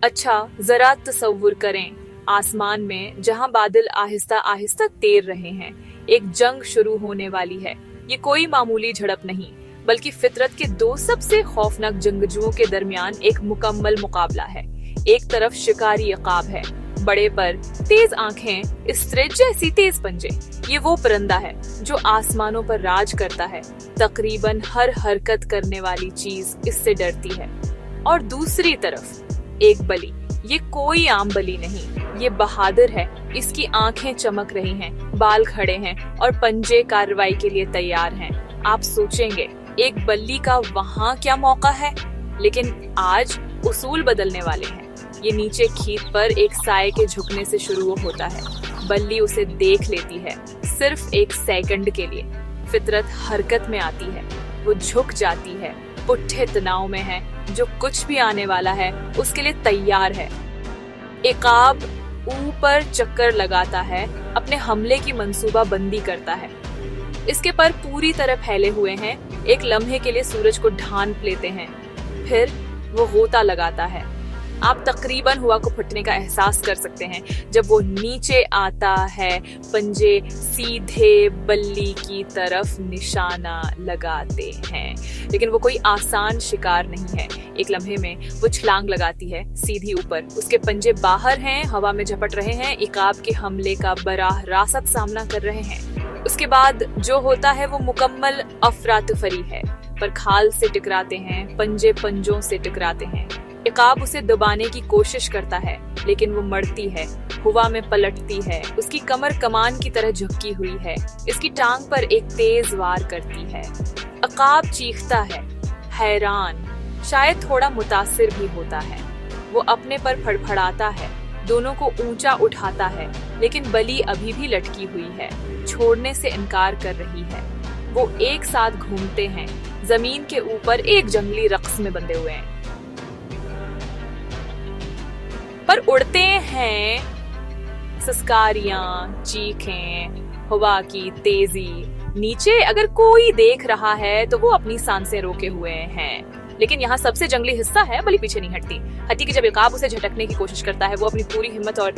अच्छा जरा तसव्वुर करें, आसमान में जहां बादल आहिस्ता आहिस्ता तैर रहे हैं, एक जंग शुरू होने वाली है। ये कोई मामूली झड़प नहीं, बल्कि फितरत के दो सबसे खौफनाक जंगजुओं के दरमियान एक मुकम्मल मुकाबला है। एक तरफ शिकारी इकाब है, बड़े पर, तेज आंखें, स्त्रिज जैसी तेज पंजे। ये वो परिंदा है जो आसमानों पर राज करता है। तकरीबन हर हरकत करने वाली चीज इससे डरती है। और दूसरी तरफ एक बली। ये कोई आम बली नहीं, ये बहादुर है। इसकी आंखें चमक रही हैं, बाल खड़े हैं और पंजे कार्रवाई के लिए तैयार हैं। आप सोचेंगे एक बल्ली का वहाँ क्या मौका है, लेकिन आज उसूल बदलने वाले हैं। ये नीचे खीत पर एक साए के झुकने से शुरू होता है। बल्ली उसे देख लेती है, सिर्फ एक सेकंड के लिए। फितरत हरकत में आती है, वो झुक जाती है, पुट्ठे तनाव में है। जो कुछ भी आने वाला है उसके लिए तैयार है। इकाब ऊपर चक्कर लगाता है, अपने हमले की मंसूबा बंदी करता है। इसके पर पूरी तरह फैले हुए हैं, एक लम्हे के लिए सूरज को ढांप लेते हैं। फिर वो गोता लगाता है। आप तकरीबन हुआ को फटने का एहसास कर सकते हैं जब वो नीचे आता है, पंजे सीधे बल्ली की तरफ निशाना लगाते हैं। लेकिन वो कोई आसान शिकार नहीं है। एक लम्हे में वो छलांग लगाती है सीधी ऊपर। उसके पंजे बाहर हैं, हवा में झपट रहे हैं, इकाब के हमले का बराह रास्त सामना कर रहे हैं। उसके बाद जो होता है वो मुकम्मल अफरातफरी है। पर खाल से टकराते हैं, पंजे पंजों से टकराते हैं। इकाब उसे दबाने की कोशिश करता है, लेकिन वो मरती है, हवा में पलटती है। उसकी कमर कमान की तरह झुकी हुई है। इसकी टांग पर एक तेज वार करती है। इकाब चीखता है, हैरान, शायद थोड़ा मुतासिर भी होता है। वो अपने पर फड़फड़ाता है, दोनों को ऊंचा उठाता है, लेकिन बली अभी भी लटकी हुई है, छोड़ने से इनकार कर रही है। वो एक साथ घूमते हैं, जमीन के ऊपर एक जंगली रक्स में बंधे हुए हैं। पर उड़ते हैं। सस्कारियां, चीखें, हवा की तेजी। नीचे अगर कोई देख रहा है तो वो अपनी सांसें रोके हुए हैं। लेकिन यहाँ सबसे जंगली हिस्सा है, बली पीछे नहीं हटती कि जब इकाब उसे झटकने की कोशिश करता है, वो अपनी पूरी हिम्मत और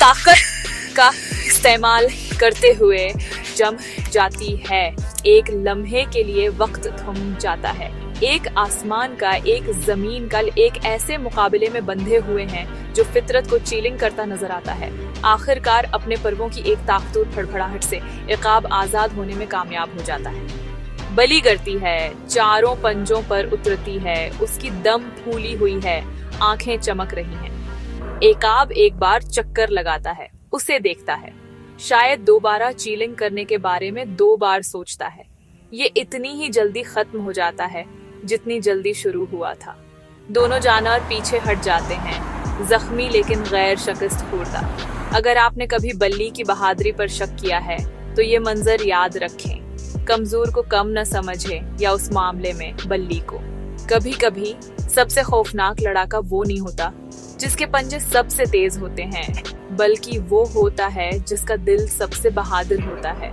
ताकत का इस्तेमाल करते हुए जम जाती है। एक लम्हे के लिए वक्त थम जाता है। एक आसमान का, एक जमीन का, एक ऐसे मुकाबले में बंधे हुए हैं जो फितरत को चीलिंग करता नजर आता है। आखिरकार अपने पर्वों की एक ताकतवर फड़फड़ाहट से इकाब आजाद होने में कामयाब हो जाता है। बली करती है, चारों पंजों पर उतरती है, उसकी दम फूली हुई है, आंखें चमक रही हैं। इकाब एक बार चक्कर लगाता है, उसे देखता है, शायद दोबारा चीलिंग करने के बारे में 2 बार सोचता है। ये इतनी ही जल्दी खत्म हो जाता है जितनी जल्दी शुरू हुआ था। दोनों जानवर पीछे हट जाते हैं, जख्मी लेकिन गैर शिकस्त खुर्दा। अगर आपने कभी बल्ली की बहादुरी पर शक किया है तो ये मंजर याद रखें। कमजोर को कम न समझें, या उस मामले में बल्ली को। कभी कभी सबसे खौफनाक लड़ाका वो नहीं होता जिसके पंजे सबसे तेज होते हैं, बल्कि वो होता है जिसका दिल सबसे बहादुर होता है।